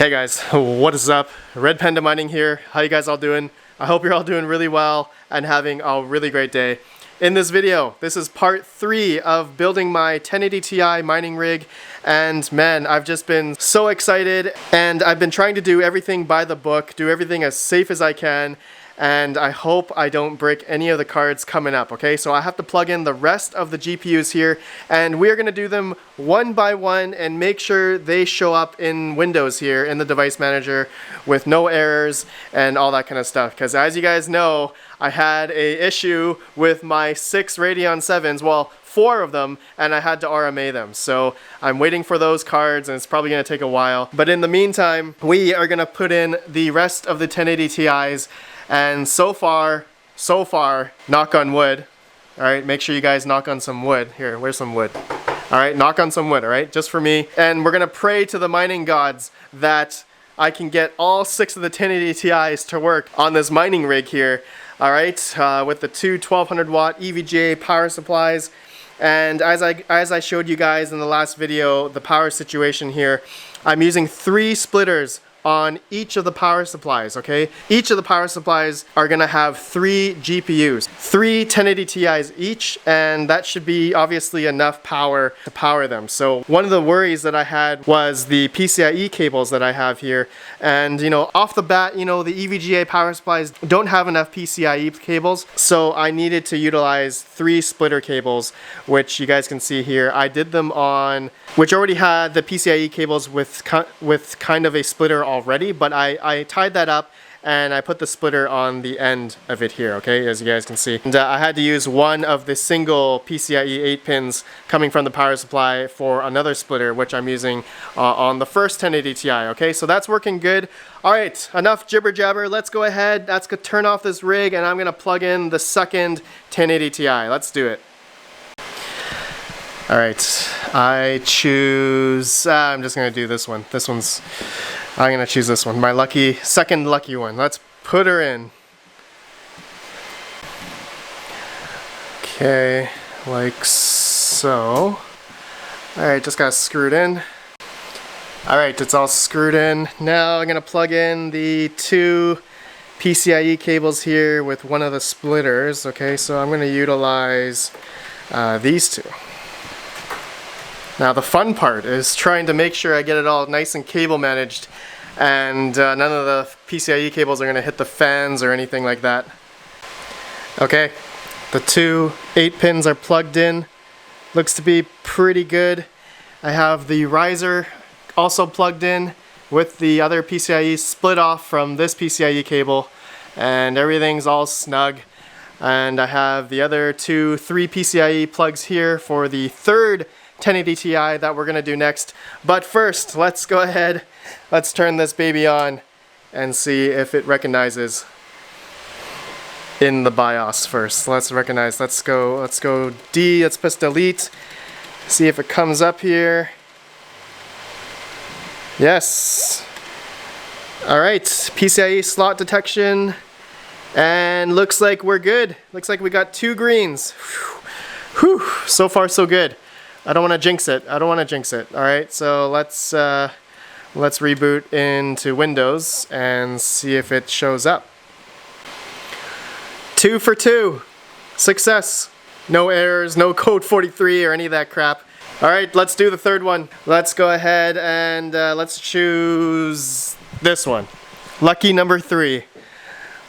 Hey guys, what is up? RedPandaMining here. How you guys all doing? I hope you're all doing really well and having a really great day. In this video, this is part 3 of building my 1080 Ti mining rig, and man, I've just been so excited, and I've been trying to do everything by the book, do everything as safe as I can, and I hope I don't break any of the cards coming up, okay? So I have to plug in the rest of the GPUs here, and we're gonna do them one by one and make sure they show up in Windows here in the device manager with no errors and all that kind of stuff. Because as you guys know, I had a issue with my 6 Radeon 7s, well, 4 of them, and I had to RMA them. So I'm waiting for those cards, and it's probably gonna take a while. But in the meantime, we are gonna put in the rest of the 1080 Ti's. And so far, knock on wood. All right, make sure you guys knock on some wood. Here, where's some wood? All right, knock on some wood, all right, just for me. And we're gonna pray to the mining gods that I can get all 6 of the 1080 Ti's to work on this mining rig here. All right, with the two 1200 watt EVGA power supplies. And as I showed you guys in the last video, the power situation here, I'm using 3 splitters on each of the power supplies, okay? Each of the power supplies are gonna have 3 GPUs, 3 1080 Ti's each, and that should be obviously enough power to power them. So one of the worries that I had was the PCIe cables that I have here, and you know, off the bat, you know, the EVGA power supplies don't have enough PCIe cables, so I needed to utilize 3 splitter cables, which you guys can see here. I did them on, which already had the PCIe cables with kind of a splitter already, but I tied that up and I put the splitter on the end of it here, okay, as you guys can see. And I had to use one of the single PCIe 8 pins coming from the power supply for another splitter, which I'm using on the first 1080 Ti, okay? So that's working good. All right, enough jibber jabber. Let's go ahead, let's go turn off this rig, and I'm gonna plug in the second 1080 Ti. Let's do it. All right, I choose, I'm just gonna do this one. I'm gonna choose this one, my second lucky one. Let's put her in. Okay, like so. All right, just got screwed in. All right, it's all screwed in. Now I'm gonna plug in the 2 PCIe cables here with one of the splitters. Okay, so I'm gonna utilize these 2. Now the fun part is trying to make sure I get it all nice and cable managed, and none of the PCIe cables are going to hit the fans or anything like that. Okay, the 2 8 pins are plugged in. Looks to be pretty good. I have the riser also plugged in with the other PCIe split off from this PCIe cable, and everything's all snug. And I have the other 3 PCIe plugs here for the third 1080 Ti that we're gonna do next. But first, let's go ahead, let's turn this baby on and see if it recognizes in the BIOS first. Let's go D, let's press delete, see if it comes up here. Yes. All right, PCIe slot detection, and looks like we're good. Looks like we got 2 greens. Whew, so far so good. I don't want to jinx it. All right, so let's reboot into Windows and see if it shows up. 2 for 2. Success. No errors, no code 43 or any of that crap. All right, let's do the third one. Let's go ahead and let's choose this one. Lucky number 3.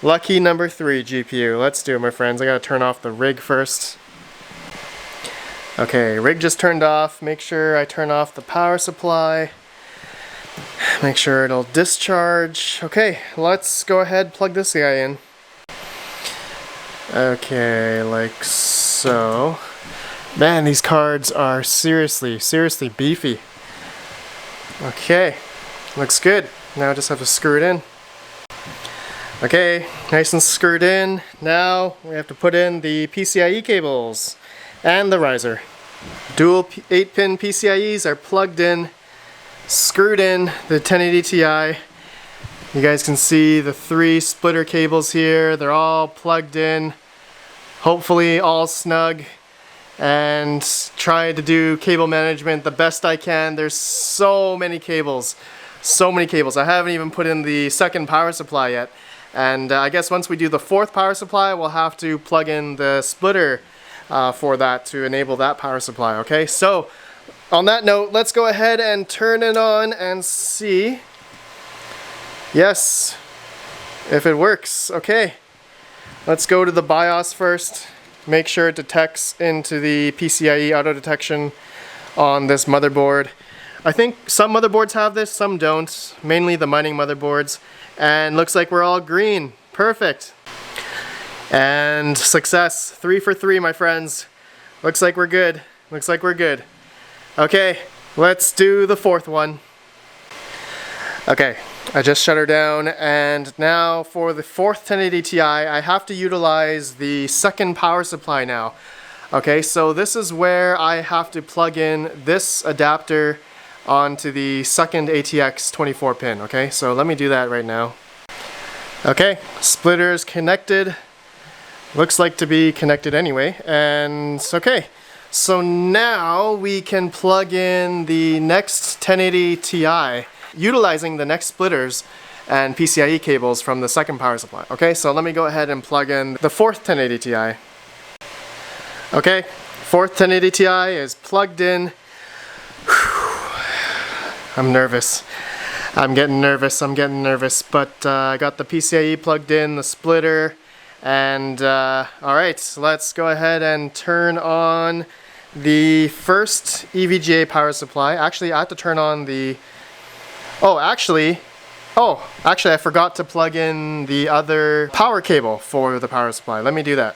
Lucky number 3 GPU. Let's do it, my friends. I gotta turn off the rig first. Okay, rig just turned off. Make sure I turn off the power supply. Make sure it'll discharge. Okay, let's go ahead, plug this guy in. Okay, like so. Man, these cards are seriously beefy. Okay, looks good. Now I just have to screw it in. Okay, nice and screwed in. Now we have to put in the PCIe cables and the riser. Dual 8-pin PCIes are plugged in, screwed in the 1080 Ti. You guys can see the 3 splitter cables here. They're all plugged in, hopefully all snug, and try to do cable management the best I can. There's so many cables. So many cables. I haven't even put in the second power supply yet. And I guess once we do the fourth power supply, we'll have to plug in the splitter for that to enable that power supply, okay? So, on that note, let's go ahead and turn it on and see. Yes, if it works. Okay, let's go to the BIOS first. Make sure it detects into the PCIe auto detection on this motherboard. I think some motherboards have this, some don't. Mainly the mining motherboards. And looks like we're all green. Perfect. And success. 3 for 3, my friends. Looks like we're good. Looks like we're good. Okay, let's do the fourth one. Okay, I just shut her down, and now for the fourth 1080 Ti, I have to utilize the second power supply now. Okay, so this is where I have to plug in this adapter onto the second ATX 24 pin. Okay, so let me do that right now. Okay, splitter is connected. Looks like to be connected anyway, and okay. So now we can plug in the next 1080 Ti utilizing the next splitters and PCIe cables from the second power supply. Okay, so let me go ahead and plug in the fourth 1080 Ti. Okay, fourth 1080 Ti is plugged in. I'm nervous. I'm getting nervous, but I got the PCIe plugged in, the splitter, and alright, so let's go ahead and turn on the first EVGA power supply. Actually, I have to turn on the... Actually, I forgot to plug in the other power cable for the power supply. Let me do that.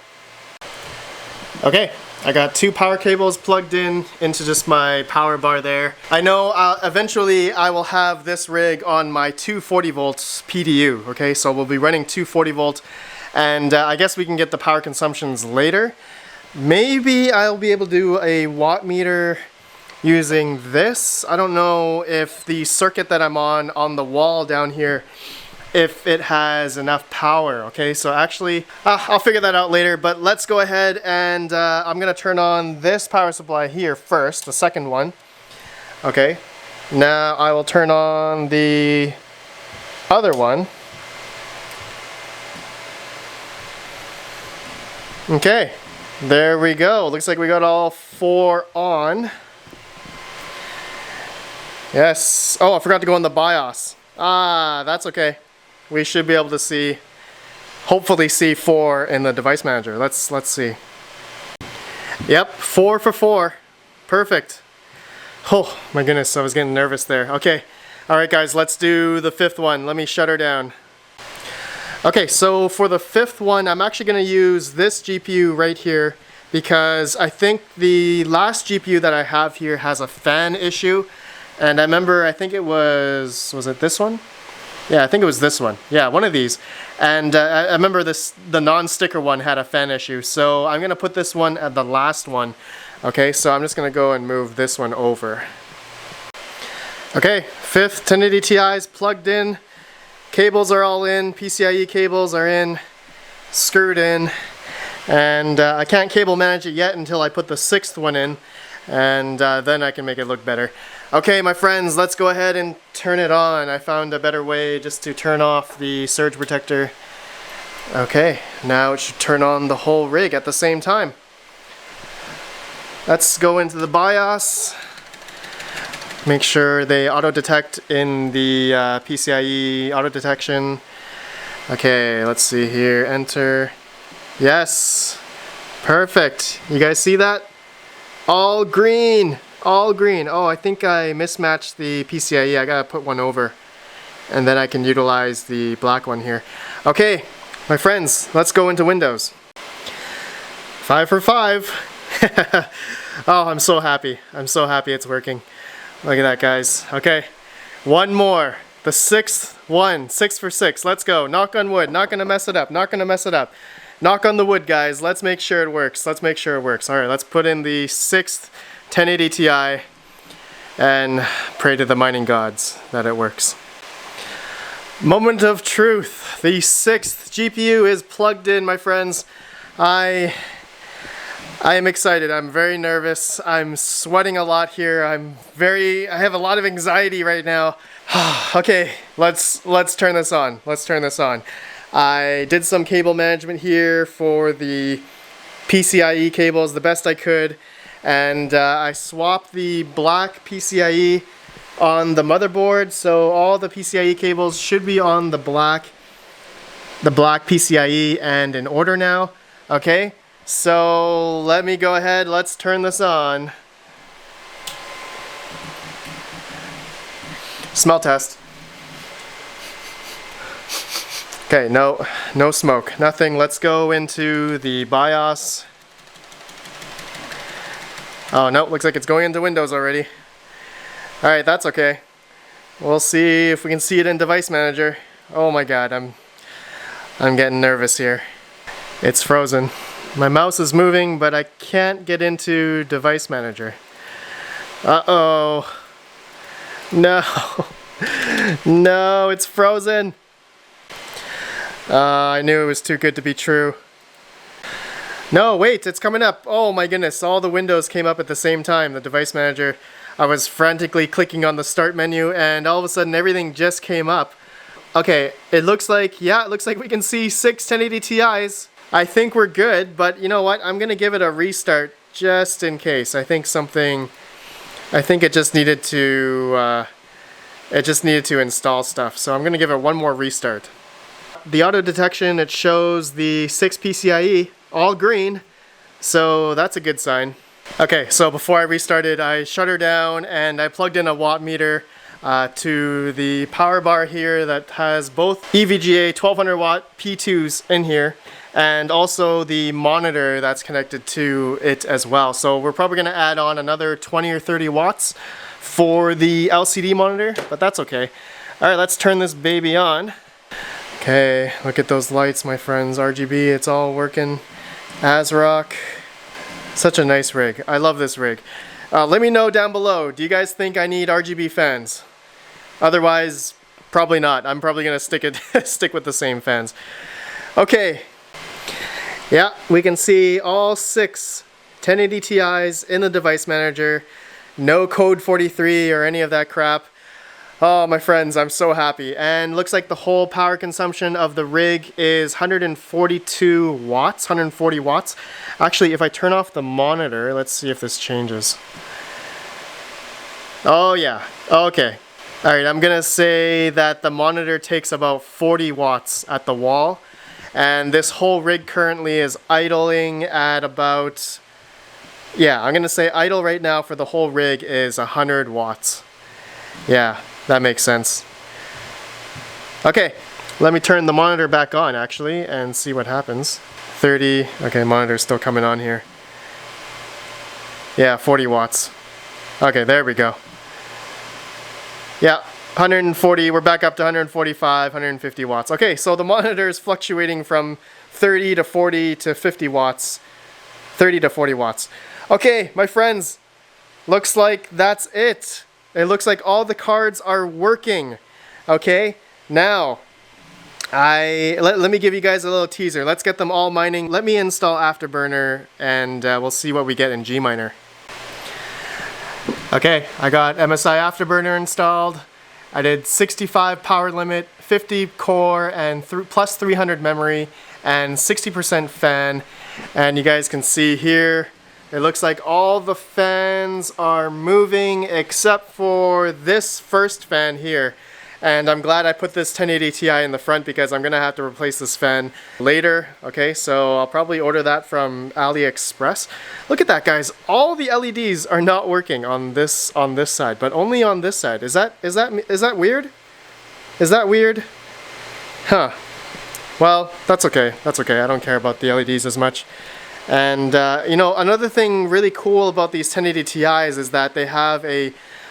Okay, I got 2 power cables plugged in into just my power bar there. I know eventually I will have this rig on my 240 volts PDU, okay? So we'll be running 240 volt, and I guess we can get the power consumptions later. Maybe I'll be able to do a watt meter using this. I don't know if the circuit that I'm on the wall down here, if it has enough power, okay? So actually, I'll figure that out later, but let's go ahead and I'm gonna turn on this power supply here first, the second one. Okay, now I will turn on the other one. Okay, there we go. Looks like we got all 4 on. Yes. Oh, I forgot to go on the BIOS. That's okay. We should be able to see, hopefully see 4 in the device manager. Let's see. Yep, 4 for 4. Perfect. Oh my goodness, I was getting nervous there. Okay. Alright guys, let's do the 5th one. Let me shut her down. Okay, so for the 5th one, I'm actually going to use this GPU right here because I think the last GPU that I have here has a fan issue. And I remember, I think it was it this one? Yeah, I think it was this one. Yeah, one of these. And I remember the non-sticker one had a fan issue. So I'm going to put this one at the last one. Okay, so I'm just going to go and move this one over. Okay, 5th 1080 Ti is plugged in. Cables are all in. PCIe cables are in. Screwed in. And I can't cable manage it yet until I put the 6th one in. And then I can make it look better. Okay, my friends, let's go ahead and turn it on. I found a better way just to turn off the surge protector. Okay, now it should turn on the whole rig at the same time. Let's go into the BIOS. Make sure they auto detect in the PCIe auto detection. Okay, let's see here. Enter. Yes, perfect. You guys see that? All green. All green. Oh, I think I mismatched the PCIe. I gotta put one over. And then I can utilize the black one here. Okay, my friends, let's go into Windows. 5 for 5. Oh, I'm so happy. I'm so happy it's working. Look at that, guys. Okay, one more. The 6th one. 6 for 6. Let's go. Knock on wood. Not gonna mess it up. Not gonna mess it up. Knock on the wood, guys. Let's make sure it works. Let's make sure it works. Alright, let's put in the 6th 1080 Ti and pray to the mining gods that it works. Moment of truth. The 6th GPU is plugged in, my friends. I I am excited. I'm very nervous. I'm sweating a lot here. I have a lot of anxiety right now. Okay, let's turn this on. Let's turn this on. I did some cable management here for the PCIe cables the best I could, and I swapped the black PCIe on the motherboard, so all the PCIe cables should be on the black PCIe and in order now. Okay, so let me go ahead, let's turn this on. Smell test. Okay, no smoke, nothing. Let's go into the BIOS. Oh no, looks like it's going into Windows already. Alright, that's okay. We'll see if we can see it in Device Manager. Oh my god, I'm getting nervous here. It's frozen. My mouse is moving, but I can't get into Device Manager. Uh-oh. No. No, it's frozen. I knew it was too good to be true. No, wait, it's coming up. Oh my goodness, all the windows came up at the same time. The Device Manager, I was frantically clicking on the Start menu, and all of a sudden everything just came up. Okay, it looks like we can see 6 1080 Ti's. I think we're good, but you know what? I'm gonna give it a restart just in case. I think it just needed to install stuff. So I'm gonna give it one more restart. The auto detection, it shows the 6 PCIe all green, so that's a good sign. Okay, so before I restarted, I shut her down and I plugged in a watt meter to the power bar here that has both EVGA 1200 watt P2s in here, and also the monitor that's connected to it as well. So we're probably going to add on another 20 or 30 watts for the LCD monitor, but that's okay. Alright, let's turn this baby on. Okay, look at those lights, my friends. RGB, it's all working. ASRock. Such a nice rig. I love this rig. Let me know down below, do you guys think I need RGB fans? Otherwise, probably not. I'm probably going to stick with the same fans. Okay. Yeah, we can see all 6 1080 Ti's in the Device Manager. No code 43 or any of that crap. Oh, my friends, I'm so happy. And looks like the whole power consumption of the rig is 142 watts, 140 watts. Actually, if I turn off the monitor, let's see if this changes. Oh, yeah. Okay. All right, I'm going to say that the monitor takes about 40 watts at the wall. And this whole rig currently is idling at about... Yeah, I'm going to say idle right now for the whole rig is 100 watts. Yeah. That makes sense. Okay, let me turn the monitor back on actually and see what happens. 30, okay, monitor's still coming on here. Yeah, 40 watts. Okay, there we go. Yeah, 140, we're back up to 145, 150 watts. Okay, so the monitor is fluctuating from 30 to 40 to 50 watts. 30 to 40 watts. Okay, my friends, looks like that's it. It looks like all the cards are working. Okay, now let me give you guys a little teaser. Let's get them all mining. Let me install Afterburner and we'll see what we get in Gminer. Okay, I got MSI Afterburner installed. I did 65 power limit, 50 core, and plus 300 memory, and 60% fan. And you guys can see here, it looks like all the fans are moving except for this first fan here. And I'm glad I put this 1080 Ti in the front because I'm going to have to replace this fan later. Okay, so I'll probably order that from AliExpress. Look at that, guys. All the LEDs are not working on this side, but only on this side. Is that weird? Is that weird? Huh. Well, that's okay. That's okay. I don't care about the LEDs as much. And you know, another thing really cool about these 1080 Ti's is that they have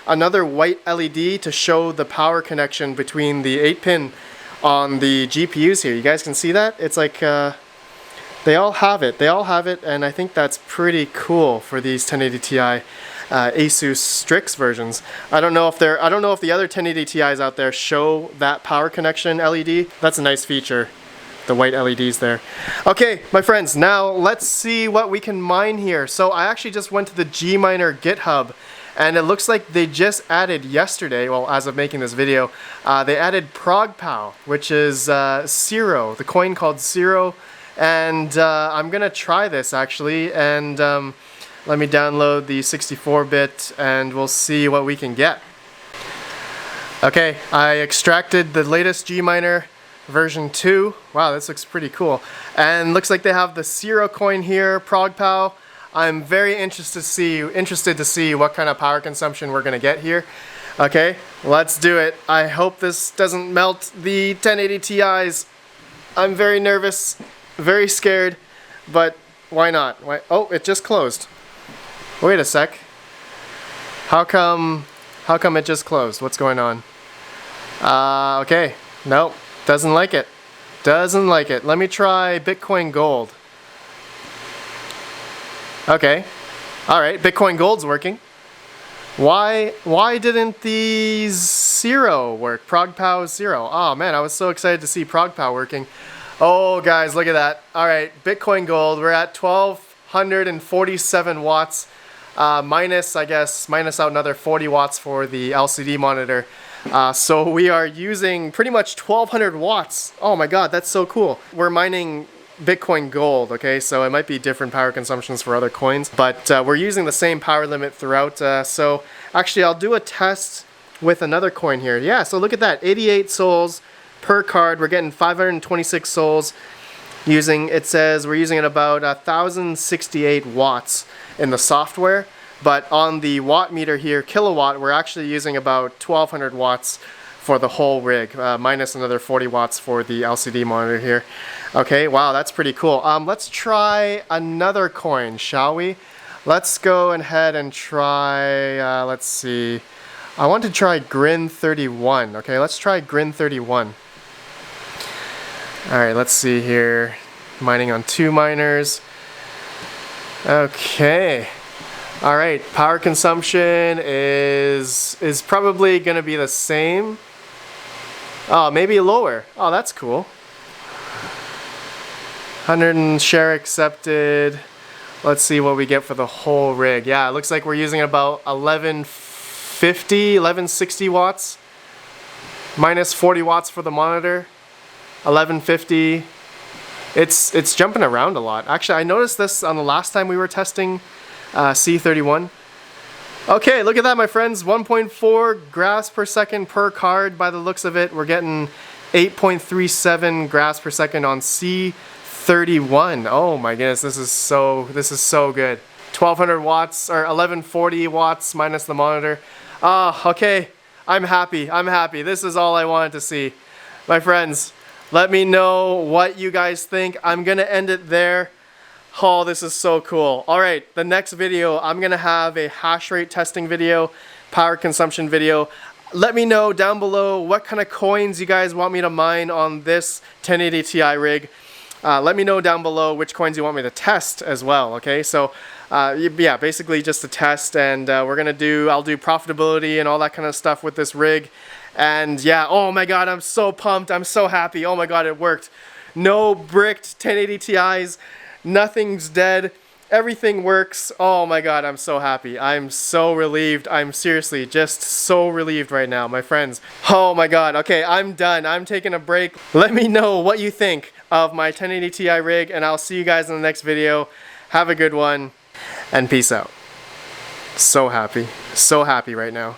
another white LED to show the power connection between the 8-pin on the GPUs here. You guys can see that? It's like they all have it. They all have it, and I think that's pretty cool for these 1080 Ti Asus Strix versions. I don't know if the other 1080 Ti's out there show that power connection LED. That's a nice feature the white LEDs there. Okay, my friends, now let's see what we can mine here. So I actually just went to the Gminer GitHub, and it looks like they just added yesterday, well, as of making this video, they added ProgPow, which is Zero, the coin called Zero. And I'm gonna try this actually, and let me download the 64-bit and we'll see what we can get. Okay, I extracted the latest Gminer version 2. Wow, this looks pretty cool. And looks like they have the Zero coin here, ProgPow. I'm very interested to see what kind of power consumption we're gonna get here. Okay, let's do it. I hope this doesn't melt the 1080 Ti's. I'm very nervous, very scared, but why not? Oh, it just closed. Wait a sec. How come it just closed? What's going on? Okay, nope, doesn't like it. Doesn't like it. Let me try Bitcoin Gold. Okay, alright, Bitcoin Gold's working. Why didn't the Zero work? ProgPow Zero. Oh man, I was so excited to see ProgPow working. Oh guys, look at that. Alright, Bitcoin Gold, we're at 1247 watts. Minus out another 40 watts for the LCD monitor. So we are using pretty much 1200 watts. Oh my god, that's so cool. We're mining Bitcoin Gold, okay, so it might be different power consumptions for other coins, but we're using the same power limit throughout. So actually I'll do a test with another coin here. Yeah, so look at that, 88 souls per card. We're getting 526 souls. It says we're using at about 1068 watts in the software, but on the watt meter here, kilowatt, we're actually using about 1200 watts for the whole rig, minus another 40 watts for the LCD monitor here. Okay, wow, that's pretty cool. Let's try another coin, shall we? Let's go ahead and try, let's see. I want to try Grin31. Okay, let's try Grin31. Alright, let's see here. Mining on 2 miners. Okay. Alright, power consumption is probably going to be the same. Oh, maybe lower. Oh, that's cool. 100 and share accepted. Let's see what we get for the whole rig. Yeah, it looks like we're using about 1160 watts. Minus 40 watts for the monitor. 1150. It's jumping around a lot. Actually, I noticed this on the last time we were testing C31. Okay, look at that, my friends. 1.4 graphs per second per card by the looks of it. We're getting 8.37 graphs per second on C31. Oh my goodness, this is so good. 1200 watts or 1140 watts minus the monitor. Okay. I'm happy. This is all I wanted to see. My friends, let me know what you guys think. I'm gonna end it there. Oh, this is so cool. Alright, the next video, I'm gonna have a hash rate testing video, power consumption video. Let me know down below what kind of coins you guys want me to mine on this 1080 Ti rig. Let me know down below which coins you want me to test as well, okay? So, yeah, basically just a test, and I'll do profitability and all that kind of stuff with this rig. And yeah, oh my god, I'm so pumped, I'm so happy. Oh my god, it worked. No bricked 1080 Ti's. Nothing's dead. Everything works. Oh my god, I'm so happy. I'm so relieved. I'm seriously just so relieved right now, my friends. Oh my god. Okay, I'm done. I'm taking a break. Let me know what you think of my 1080 Ti rig, and I'll see you guys in the next video. Have a good one, and peace out. So happy right now.